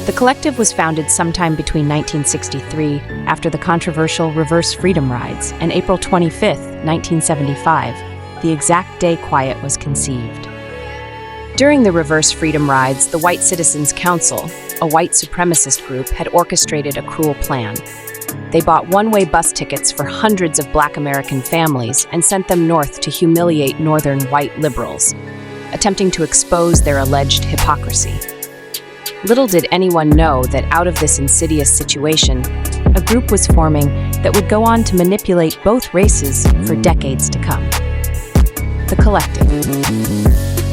The collective was founded sometime between 1963, after the controversial Reverse Freedom Rides, and April 25, 1975, the exact day Quiet was conceived. During the Reverse Freedom Rides, the White Citizens Council, a white supremacist group, had orchestrated a cruel plan. They bought one-way bus tickets for hundreds of Black American families and sent them north to humiliate northern white liberals, attempting to expose their alleged hypocrisy. Little did anyone know that out of this insidious situation, a group was forming that would go on to manipulate both races for decades to come. The Collective.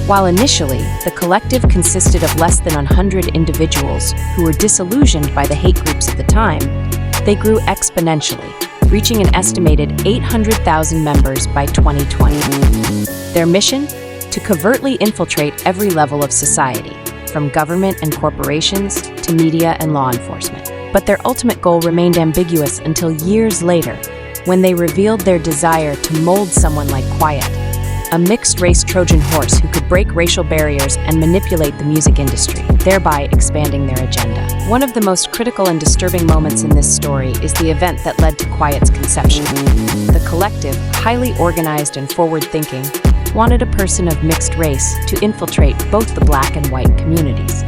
While initially, the Collective consisted of less than 100 individuals who were disillusioned by the hate groups of the time, they grew exponentially, reaching an estimated 800,000 members by 2020. Their mission? To covertly infiltrate every level of society, from government and corporations to media and law enforcement. But their ultimate goal remained ambiguous until years later, when they revealed their desire to mold someone like Quiet, a mixed-race Trojan horse who could break racial barriers and manipulate the music industry, thereby expanding their agenda. One of the most critical and disturbing moments in this story is the event that led to Quiet's conception. The Collective, highly organized and forward-thinking, wanted a person of mixed race to infiltrate both the Black and white communities.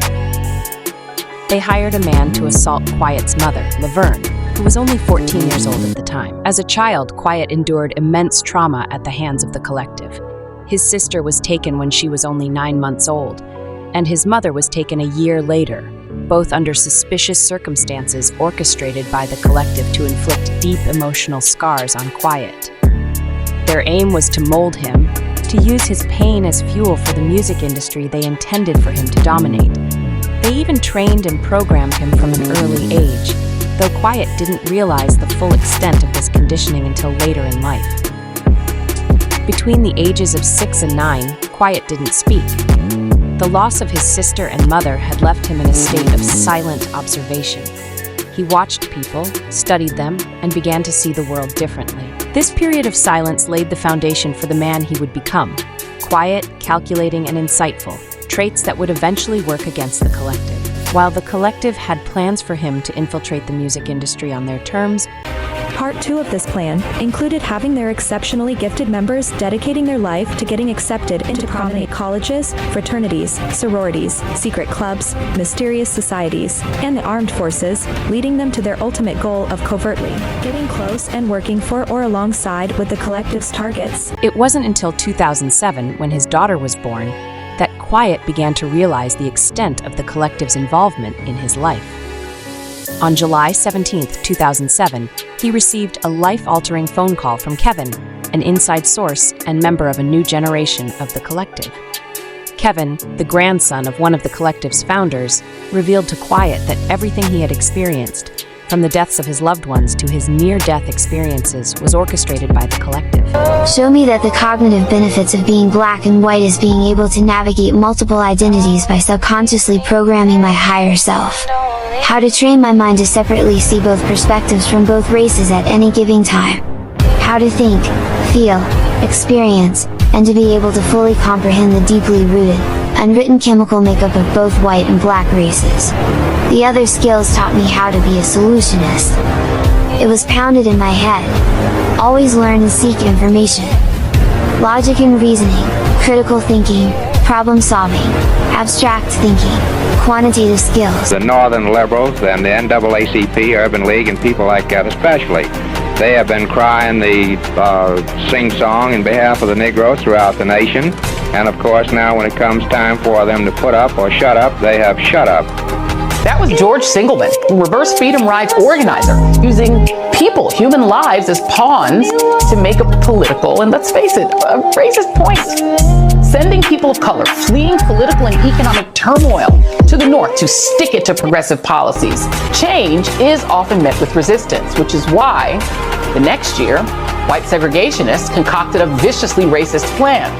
They hired a man to assault Quiet's mother, Laverne, who was only 14 years old at the time. As a child, Quiet endured immense trauma at the hands of the Collective. His sister was taken when she was only 9 months old, and his mother was taken a year later, both under suspicious circumstances orchestrated by the Collective to inflict deep emotional scars on Quiet. Their aim was to mold him, to use his pain as fuel for the music industry they intended for him to dominate. They even trained and programmed him from an early age, though Quiet didn't realize the full extent of this conditioning until later in life. Between the ages of 6 and 9, Quiet didn't speak. The loss of his sister and mother had left him in a state of silent observation. He watched people, studied them, and began to see the world differently. This period of silence laid the foundation for the man he would become: quiet, calculating, and insightful, traits that would eventually work against the Collective. While the Collective had plans for him to infiltrate the music industry on their terms, Part 2 of this plan included having their exceptionally gifted members dedicating their life to getting accepted into prominent colleges, fraternities, sororities, secret clubs, mysterious societies, and the armed forces, leading them to their ultimate goal of covertly getting close and working for or alongside with the Collective's targets. It wasn't until 2007, when his daughter was born, that Quiet began to realize the extent of the Collective's involvement in his life. On July 17, 2007, he received a life-altering phone call from Kevin, an inside source and member of a new generation of the Collective. Kevin, the grandson of one of the Collective's founders, revealed to Quiet that everything he had experienced, from the deaths of his loved ones to his near-death experiences, was orchestrated by the Collective. Show me that the cognitive benefits of being Black and white is being able to navigate multiple identities by subconsciously programming my higher self. How to train my mind to separately see both perspectives from both races at any given time. How to think, feel, experience, and to be able to fully comprehend the deeply rooted, unwritten chemical makeup of both white and Black races. The other skills taught me how to be a solutionist. It was pounded in my head. Always learn and seek information. Logic and reasoning, critical thinking, problem solving, abstract thinking, quantitative skills. The Northern Liberals and the NAACP, Urban League, and people like that especially, they have been crying the sing-song in behalf of the Negroes throughout the nation. And of course now when it comes time for them to put up or shut up, they have shut up. That was George Singleman, Reverse Freedom Rides organizer, using people, human lives, as pawns to make a political, and let's face it, racist points. Sending people of color fleeing political and economic turmoil to the north to stick it to progressive policies. Change is often met with resistance, which is why the next year, white segregationists concocted a viciously racist plan,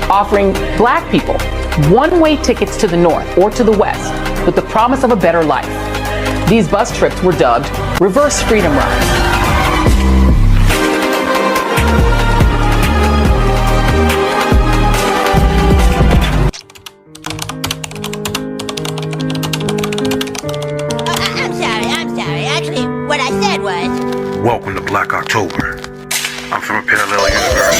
offering Black people one-way tickets to the north or to the west with the promise of a better life. These bus trips were dubbed Reverse Freedom Rides. what? Welcome to Black October. I'm from a parallel universe.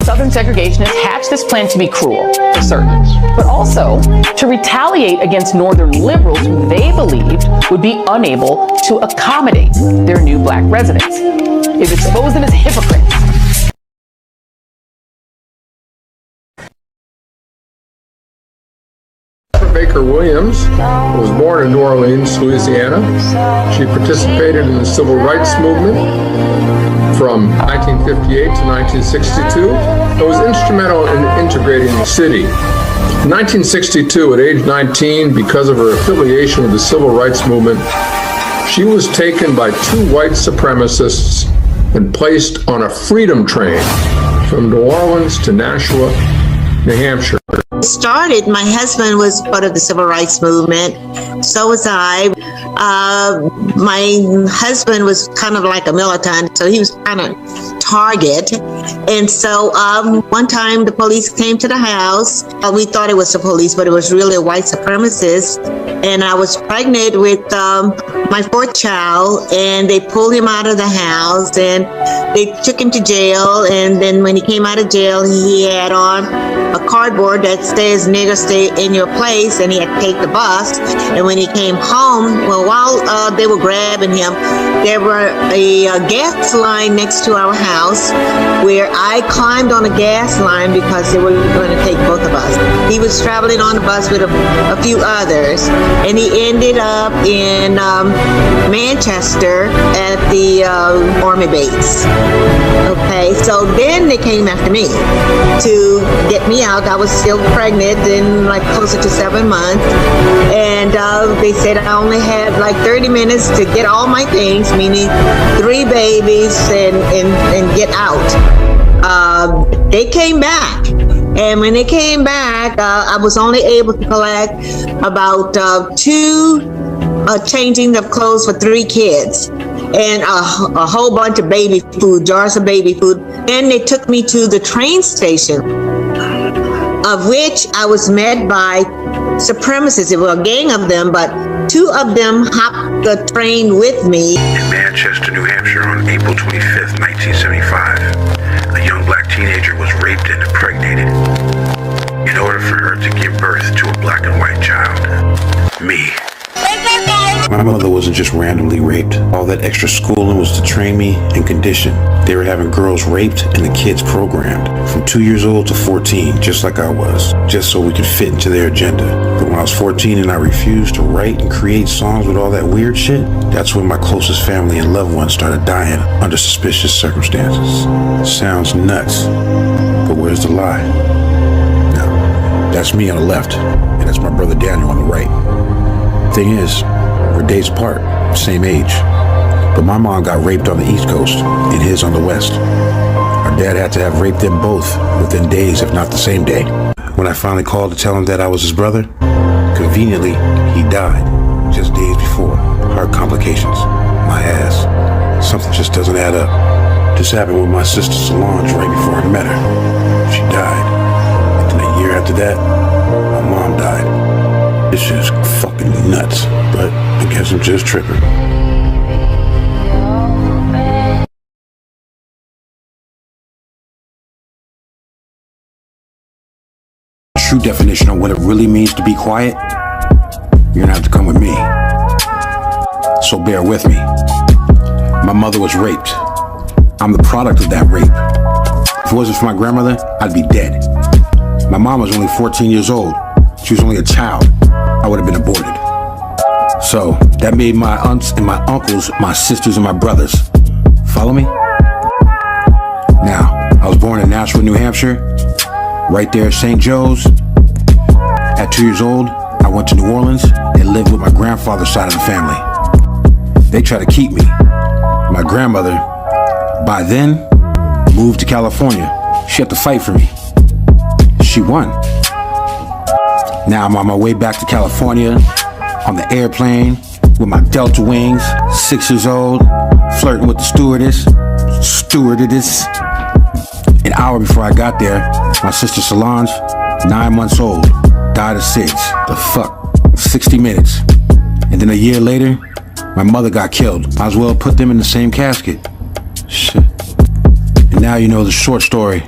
Southern segregationists hatched this plan to be cruel, for certain, but also to retaliate against Northern liberals who they believed would be unable to accommodate their new black residents. It exposed them as hypocrites. Baker Williams was born in New Orleans, Louisiana. She participated in the Civil Rights Movement from 1958 to 1962 and was instrumental in integrating the city. In 1962, at age 19, because of her affiliation with the Civil Rights Movement, she was taken by two white supremacists and placed on a freedom train from New Orleans to Nashua, New Hampshire. Started, my husband was part of the Civil Rights Movement. So was I. My husband was kind of like a militant, so he was kind of target. And so one time the police came to the house. We thought it was the police, but it was really a white supremacist. And I was pregnant with my fourth child, and they pulled him out of the house and they took him to jail. And then when he came out of jail, he had on a cardboard that says "nigger, stay in your place," and he had to take the bus. And when he came home, well, while they were grabbing him, there were a gas line next to our house where I climbed on a gas line because they were going to take both of us. He was traveling on the bus with a few others, and he ended up in Manchester at the Army base. Okay, so then they came after me to get me out. I was still pregnant and like closer to 7 months, and they said I only had like 30 minutes to get all my things, meaning 3 babies, and get out. They came back, and when they came back, I was only able to collect about 2 changing of clothes for 3 kids, and a whole bunch of baby food, jars of baby food. Then they took me to the train station, of which I was met by supremacists. It was a gang of them, but 2 of them hopped the train with me. In Manchester, New Hampshire, on April 25th, 1975, a young black teenager was raped and impregnated in order for her to give birth to a black and white child. Me. My mother wasn't just randomly raped. All that extra schooling was to train me and condition. They were having girls raped and the kids programmed from 2 years old to 14, just like I was, just so we could fit into their agenda. But when I was 14 and I refused to write and create songs with all that weird shit, that's when my closest family and loved ones started dying under suspicious circumstances. Sounds nuts, but where's the lie? Now, that's me on the left, and that's my brother Daniel on the right. Thing is, we're days apart, same age. But my mom got raped on the East Coast and his on the West. Our dad had to have raped them both within days, if not the same day. When I finally called to tell him that I was his brother, conveniently, he died just days before. Heart complications. My ass. Something just doesn't add up. This happened with my sister Solange right before I met her. She died. And then a year after that, my mom died. This is fucking nuts, but I guess I'm just tripping. True definition of what it really means to be quiet, you're gonna have to come with me. So bear with me. My mother was raped. I'm the product of that rape. If it wasn't for my grandmother, I'd be dead. My mom was only 14 years old. She was only a child. I would have been aborted. So that made my aunts and my uncles my sisters and my brothers. Follow me? Now, I was born in Nashua, New Hampshire, right there at St. Joe's. At 2 years old, I went to New Orleans and lived with my grandfather's side of the family. They tried to keep me. My grandmother, by then, moved to California. She had to fight for me. She won. Now I'm on my way back to California on the airplane with my Delta wings, 6 years old, flirting with the stewardess. An hour before I got there, my sister Solange, 9 months old, died of SIDS. The fuck? 60 minutes. And then a year later, my mother got killed. Might as well put them in the same casket. Shit. And now you know the short story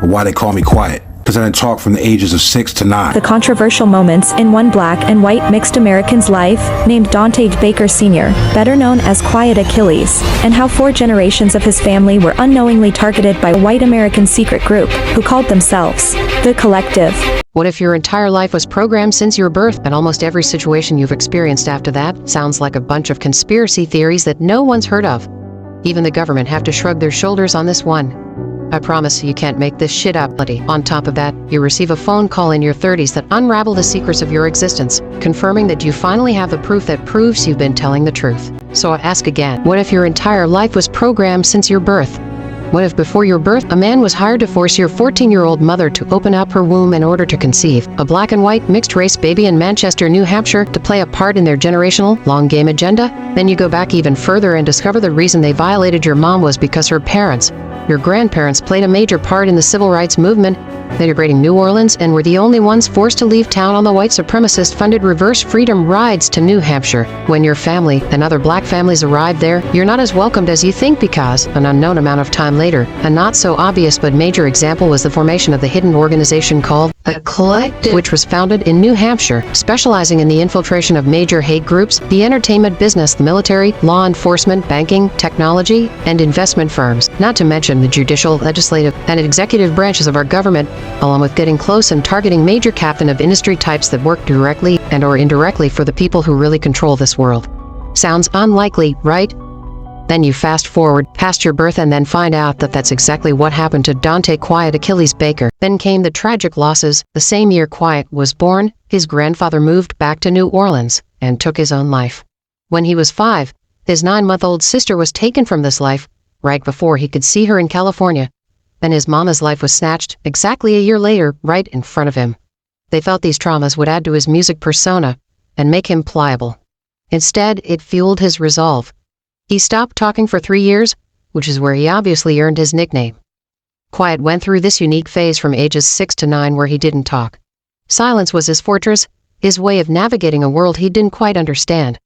of why they call me quiet. Because I didn't talk from the ages of 6 to 9. The controversial moments in one black and white mixed American's life, named Dante Baker Sr., better known as Quiet Akillez, and how 4 generations of his family were unknowingly targeted by a white American secret group, who called themselves the Collective. What if your entire life was programmed since your birth, and almost every situation you've experienced after that sounds like a bunch of conspiracy theories that no one's heard of? Even the government have to shrug their shoulders on this one. I promise you can't make this shit up, buddy. On top of that, you receive a phone call in your 30s that unravel the secrets of your existence, confirming that you finally have the proof that proves you've been telling the truth. So I ask again, what if your entire life was programmed since your birth? What if before your birth, a man was hired to force your 14-year-old mother to open up her womb in order to conceive a black and white mixed-race baby in Manchester, New Hampshire, to play a part in their generational, long-game agenda? Then you go back even further and discover the reason they violated your mom was because her parents, your grandparents, played a major part in the civil rights movement. They liberating New Orleans and were the only ones forced to leave town on the white supremacist-funded reverse freedom rides to New Hampshire. When your family and other black families arrived there, you're not as welcomed as you think because, an unknown amount of time later, a not-so-obvious but major example was the formation of the hidden organization called Akillez, which was founded in New Hampshire, specializing in the infiltration of major hate groups, the entertainment business, the military, law enforcement, banking, technology, and investment firms, not to mention the judicial, legislative, and executive branches of our government, along with getting close and targeting major captain of industry types that work directly and or indirectly for the people who really control this world. Sounds unlikely, right? Then you fast forward past your birth and then find out that that's exactly what happened to Dante Quiet Akillez Baker. Then came the tragic losses. The same year Quiet was born, his grandfather moved back to New Orleans and took his own life. When he was 5, his 9-month-old sister was taken from this life right before he could see her in California. Then his mama's life was snatched exactly a year later, right in front of him. They felt these traumas would add to his music persona and make him pliable. Instead, it fueled his resolve. He stopped talking for 3 years, which is where he obviously earned his nickname. Quiet went through this unique phase from ages 6 to 9 where he didn't talk. Silence was his fortress, his way of navigating a world he didn't quite understand.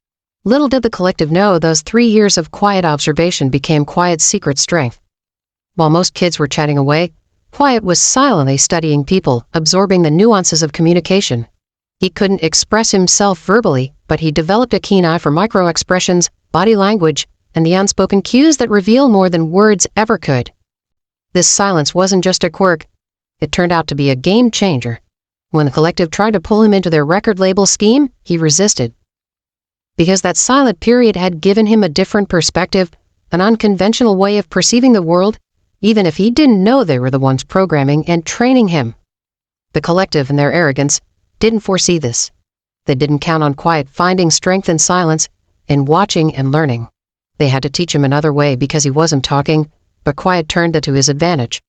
Little did the collective know those 3 years of quiet observation became Quiet's secret strength. While most kids were chatting away, Quiet was silently studying people, absorbing the nuances of communication. He couldn't express himself verbally, but he developed a keen eye for micro-expressions, body language, and the unspoken cues that reveal more than words ever could. This silence wasn't just a quirk. It turned out to be a game changer. When the collective tried to pull him into their record label scheme, he resisted. Because that silent period had given him a different perspective, an unconventional way of perceiving the world, even if he didn't know they were the ones programming and training him. The collective, in their arrogance, didn't foresee this. They didn't count on Quiet finding strength in silence, in watching and learning. They had to teach him another way because he wasn't talking, but Quiet turned that to his advantage.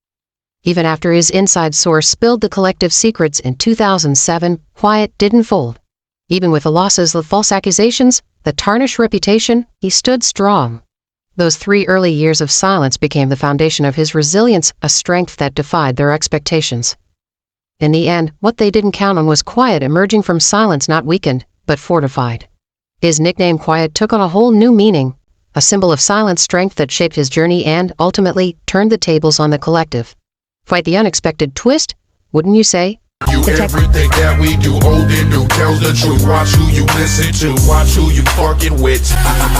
Even after his inside source spilled the collective secrets in 2007, Quiet didn't fold. Even with the losses, the false accusations, the tarnished reputation, he stood strong. Those 3 early years of silence became the foundation of his resilience, a strength that defied their expectations. In the end, what they didn't count on was Quiet emerging from silence not weakened, but fortified. His nickname Quiet took on a whole new meaning, a symbol of silent strength that shaped his journey and, ultimately, turned the tables on the collective. Quite the unexpected twist, wouldn't you say? Everything that we do, old and new, tells the truth. Watch who you listen to, watch who you fucking with. I'm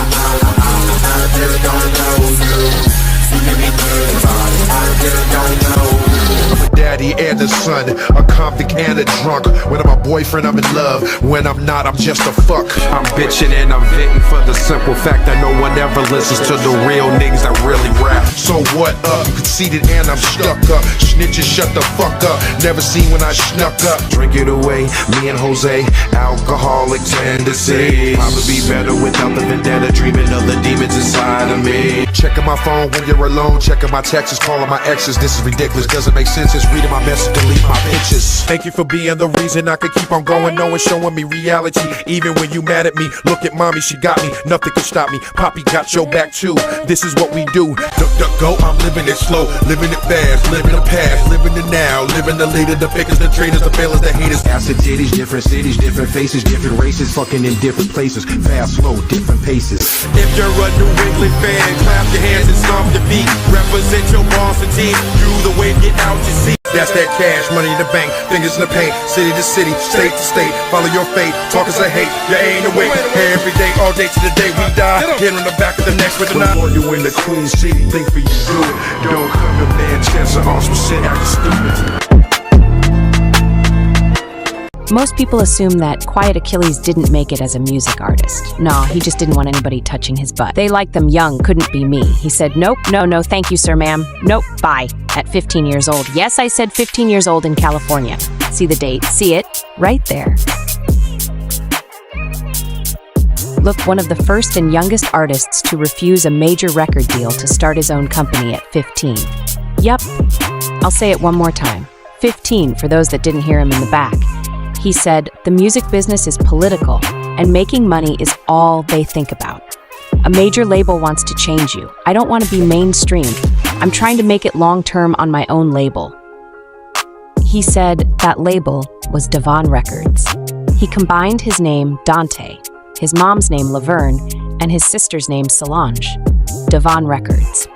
a daddy and a son, a convict and a drunk. When I'm a boyfriend, I'm in love. When I'm not, I'm just a fuck. I'm bitching and I'm venting for the simple fact that no one ever listens to the real niggas that really rap. So what up? Conceited and I'm stuck up. Snitches, shut the fuck up. Never seen when I snuck up. Drink it away, me and Jose, alcoholic tendencies. Probably be better without the vendetta, dreaming of the demons inside of me. Checking my phone when you're alone, checking my texts, calling my exes. This is ridiculous, doesn't make sense. bitches reading my message, delete my pictures. Thank you for being the reason I could keep on going. No one's showing me reality, even when you mad at me. Look at mommy, she got me, nothing can stop me. Poppy got your back too, this is what we do. Duck, duck, go, I'm living it slow, living it fast, living the past, living the now, living the later, the fakers, the traitors, the failures, the haters. Acid titties, different cities, different faces, different races, fucking in different places, fast, slow, different paces. If you're a New England fan, clap your hands and stomp your feet. Represent your Boston team, do the wave, get out your seat. That's that cash, money in the bank, fingers in the paint, city to city, state to state. Follow your fate, talkers I hate, you ain't awake. Every day, all day to the day we die. Hit on the back of the neck with the knife. Before you in the Queen City, think for you good. Don't come to Manchester on some shit acting stupid. Most people assume that Quiet Akillez didn't make it as a music artist. Nah, he just didn't want anybody touching his butt. They liked them young, couldn't be me. He said, nope, no, thank you, sir, ma'am. Nope, bye. At 15 years old. Yes, I said 15 years old in California. See the date? See it? Right there. Look, one of the first and youngest artists to refuse a major record deal to start his own company at 15. Yup. I'll say it one more time. 15 for those that didn't hear him in the back. He said, the music business is political, and making money is all they think about. A major label wants to change you. I don't want to be mainstream. I'm trying to make it long-term on my own label. He said that label was Devon Records. He combined his name, Dante, his mom's name, Laverne, and his sister's name, Solange. Devon Records.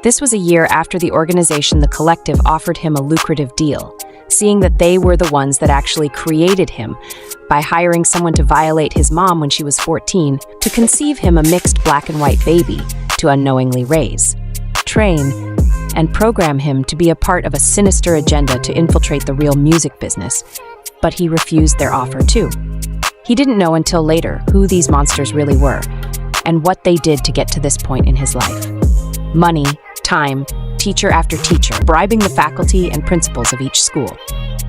This was a year after the organization The Collective offered him a lucrative deal, seeing that they were the ones that actually created him by hiring someone to violate his mom when she was 14 to conceive him a mixed black and white baby to unknowingly raise, train, and program him to be a part of a sinister agenda to infiltrate the real music business, but he refused their offer too. He didn't know until later who these monsters really were and what they did to get to this point in his life. Money, time, teacher after teacher, bribing the faculty and principals of each school.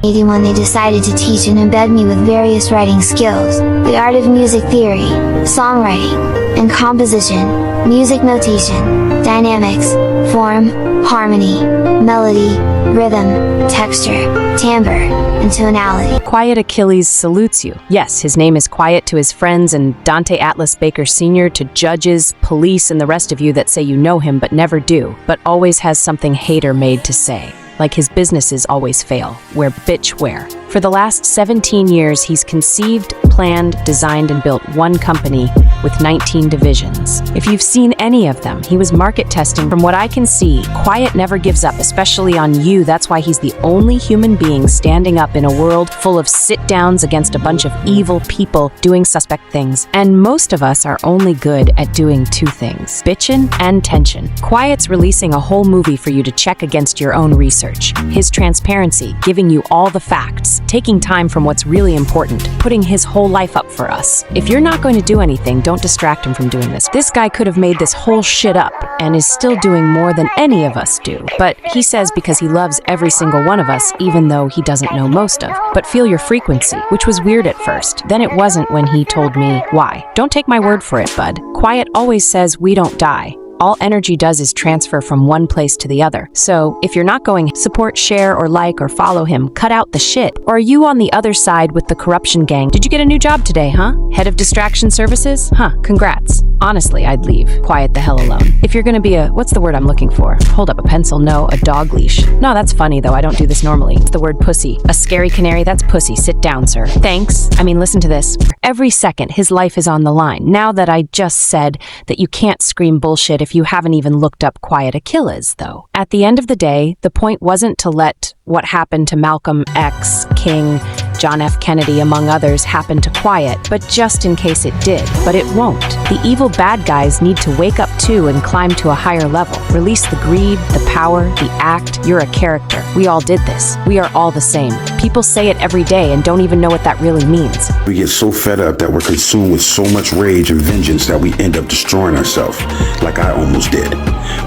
81 they decided to teach and embed me with various writing skills, the art of music theory, songwriting, and composition, music notation, dynamics, form, harmony, melody, rhythm, texture, timbre, and tonality. Quiet Akillez salutes you. Yes, his name is Quiet to his friends and Dante Atlas Baker Sr. to judges, police, and the rest of you that say you know him but never do, but always has something hater-made to say. Like his businesses always fail, where bitch where. For the last 17 years, he's conceived, planned, designed, and built one company with 19 divisions. If you've seen any of them, he was market testing. From what I can see, Quiet never gives up, especially on you. That's why he's the only human being standing up in a world full of sit-downs against a bunch of evil people doing suspect things. And most of us are only good at doing two things, bitchin' and tension. Quiet's releasing a whole movie for you to check against your own research. His transparency, giving you all the facts, taking time from what's really important, putting his whole life up for us. If you're not going to do anything, don't distract him from doing this. This guy could have made this whole shit up and is still doing more than any of us do. But he says because he loves every single one of us, even though he doesn't know most of. But feel your frequency, which was weird at first. Then it wasn't when he told me why. Don't take my word for it, bud. Quiet always says we don't die. All energy does is transfer from one place to the other. So, if you're not going, support, share, or like, or follow him, cut out the shit. Or are you on the other side with the corruption gang? Did you get a new job today, huh? Head of distraction services? Huh, congrats. Honestly, I'd leave. Quiet the hell alone. If you're gonna be a, what's the word I'm looking for? Hold up a pencil, no, a dog leash. No, that's funny though, I don't do this normally. It's the word pussy. A scary canary, that's pussy. Sit down, sir. Thanks. I mean, listen to this. Every second, his life is on the line. Now that I just said that you can't scream bullshit if you haven't even looked up Quiet Akillez, though. At the end of the day, the point wasn't to let what happened to Malcolm X, King, John F. Kennedy, among others, happen to Quiet, but just in case it did. But it won't. The evil bad guys need to wake up too and climb to a higher level. Release the greed, the power, the act. You're a character. We all did this. We are all the same. People People say it every day and don't even know what that really means. We get so fed up that we're consumed with so much rage and vengeance that we end up destroying ourselves, like I almost did.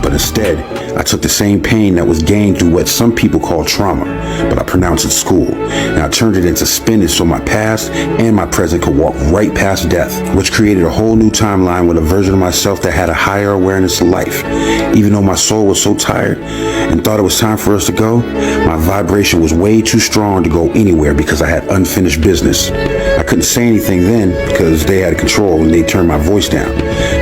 But instead, I took the same pain that was gained through what some people call trauma, but I pronounce it school, and I turned it into spinach so my past and my present could walk right past death, which created a whole new timeline with a version of myself that had a higher awareness of life. Even though my soul was so tired and thought it was time for us to go, my vibration was way too strong to go anywhere because I had unfinished business. I couldn't say anything then because they had control and they turned my voice down.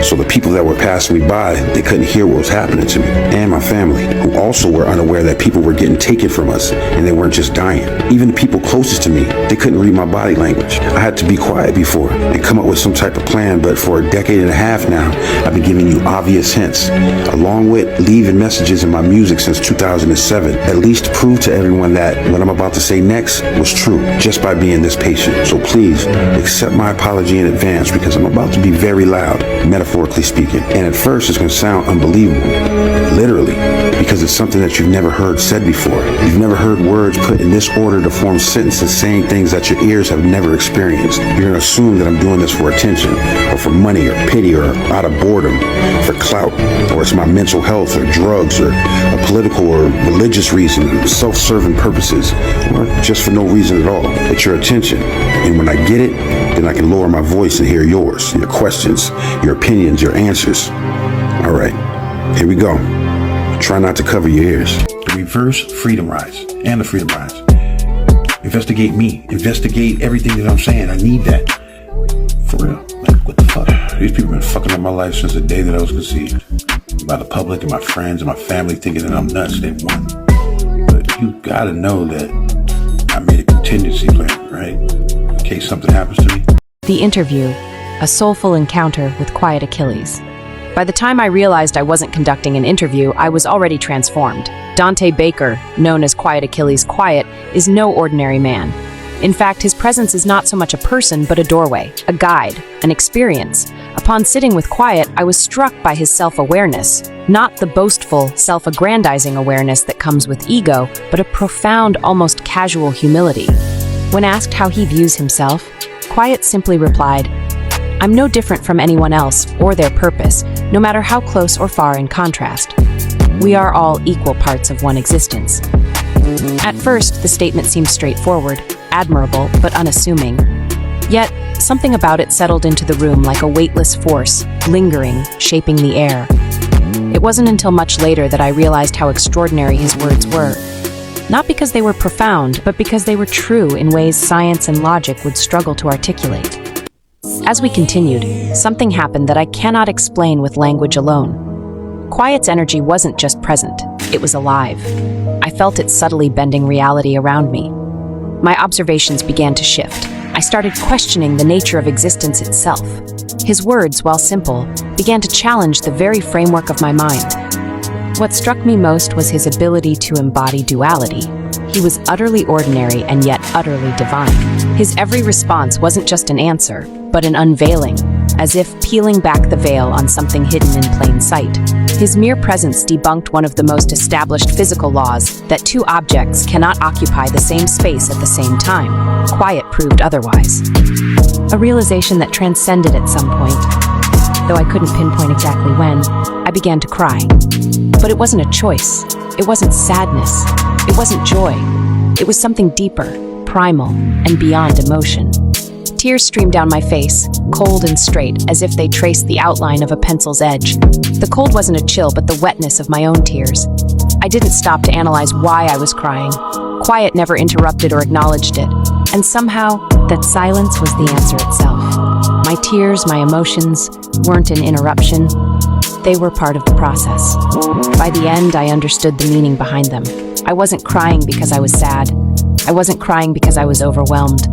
So the people that were passing me by, they couldn't hear what was happening to me. And my family, who also were unaware that people were getting taken from us and they weren't just dying. Even the people closest to me, they couldn't read my body language. I had to be quiet before and come up with some type of plan, but for a decade and a half now, I've been giving you obvious hints, along with leaving messages in my music since 2007, at least to prove to everyone that what I'm about to say next was true, just by being this patient. So please, accept my apology in advance because I'm about to be very loud, metaphorically speaking. And at first, it's going to sound unbelievable, literally, because it's something that you've never heard said before. You've never heard words put in this order to form sentences saying things that your ears have never experienced. You're going to assume that I'm doing this for attention, or for money, or pity, or out of boredom, for clout, or it's my mental health, or drugs, or a political or religious reason, self-serving purposes, or just for no reason at all. It's your attention. And when I get it, then I can lower my voice and hear yours, your questions, your opinions, your answers. All right, here we go. Try not to cover your ears. The reverse freedom rides and the freedom rides. Investigate me. Investigate everything that I'm saying. I need that. For real. Like, what the fuck? These people have been fucking up my life since the day that I was conceived. By the public and my friends and my family thinking that I'm nuts. They won. But you gotta know that I made a contingency plan, right? In case something happens to me. The interview, a soulful encounter with Quiet Akillez. By the time I realized I wasn't conducting an interview, I was already transformed. Dante Baker, known as Quiet Akillez Quiet, is no ordinary man. In fact, his presence is not so much a person, but a doorway, a guide, an experience. Upon sitting with Quiet, I was struck by his self-awareness, not the boastful, self-aggrandizing awareness that comes with ego, but a profound, almost casual humility. When asked how he views himself, Quiet simply replied, "I'm no different from anyone else or their purpose, no matter how close or far in contrast. We are all equal parts of one existence." At first, the statement seemed straightforward, admirable, but unassuming. Yet, something about it settled into the room like a weightless force, lingering, shaping the air. It wasn't until much later that I realized how extraordinary his words were. Not because they were profound, but because they were true in ways science and logic would struggle to articulate. As we continued, something happened that I cannot explain with language alone. Quiet's energy wasn't just present, it was alive. I felt it subtly bending reality around me. My observations began to shift. I started questioning the nature of existence itself. His words, while simple, began to challenge the very framework of my mind. What struck me most was his ability to embody duality. He was utterly ordinary and yet utterly divine. His every response wasn't just an answer, but an unveiling, as if peeling back the veil on something hidden in plain sight. His mere presence debunked one of the most established physical laws, that two objects cannot occupy the same space at the same time. Quiet proved otherwise. A realization that transcended at some point. Though I couldn't pinpoint exactly when, I began to cry. But it wasn't a choice. It wasn't sadness. It wasn't joy. It was something deeper, primal, and beyond emotion. Tears streamed down my face, cold and straight, as if they traced the outline of a pencil's edge. The cold wasn't a chill, but the wetness of my own tears. I didn't stop to analyze why I was crying. Quiet never interrupted or acknowledged it, and somehow, that silence was the answer itself. My tears, my emotions, weren't an interruption. They were part of the process. By the end, I understood the meaning behind them. I wasn't crying because I was sad. I wasn't crying because I was overwhelmed.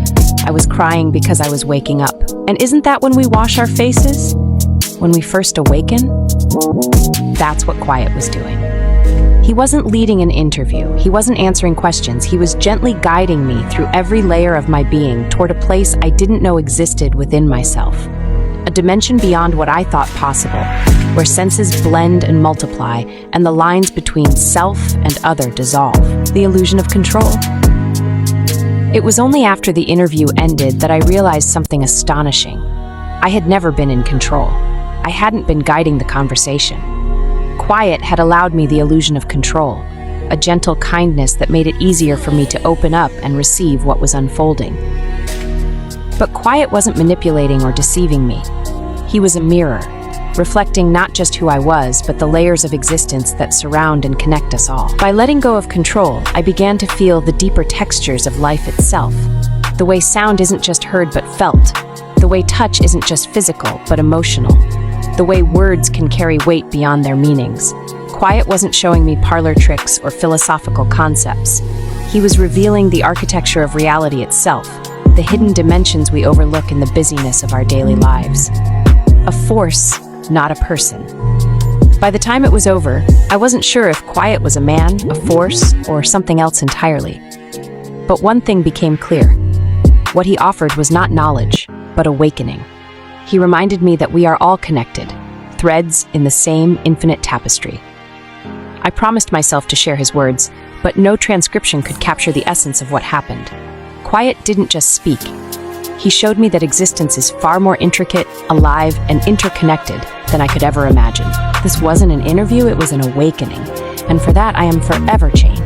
I was crying because I was waking up. And isn't that when we wash our faces? When we first awaken? That's what Quiet was doing. He wasn't leading an interview. He wasn't answering questions. He was gently guiding me through every layer of my being toward a place I didn't know existed within myself. A dimension beyond what I thought possible, where senses blend and multiply, and the lines between self and other dissolve. The illusion of control. It was only after the interview ended that I realized something astonishing. I had never been in control. I hadn't been guiding the conversation. Quiet had allowed me the illusion of control, a gentle kindness that made it easier for me to open up and receive what was unfolding. But Quiet wasn't manipulating or deceiving me. He was a mirror, reflecting not just who I was, but the layers of existence that surround and connect us all. By letting go of control, I began to feel the deeper textures of life itself. The way sound isn't just heard but felt. The way touch isn't just physical but emotional. The way words can carry weight beyond their meanings. Quiet wasn't showing me parlor tricks or philosophical concepts. He was revealing the architecture of reality itself, the hidden dimensions we overlook in the busyness of our daily lives. A force, not a person. By the time it was over, I wasn't sure if Quiet was a man, a force, or something else entirely. But one thing became clear. What he offered was not knowledge, but awakening. He reminded me that we are all connected, threads in the same infinite tapestry. I promised myself to share his words, but no transcription could capture the essence of what happened. Quiet didn't just speak. He showed me that existence is far more intricate, alive, and interconnected than I could ever imagine. This wasn't an interview, it was an awakening. And for that, I am forever changed.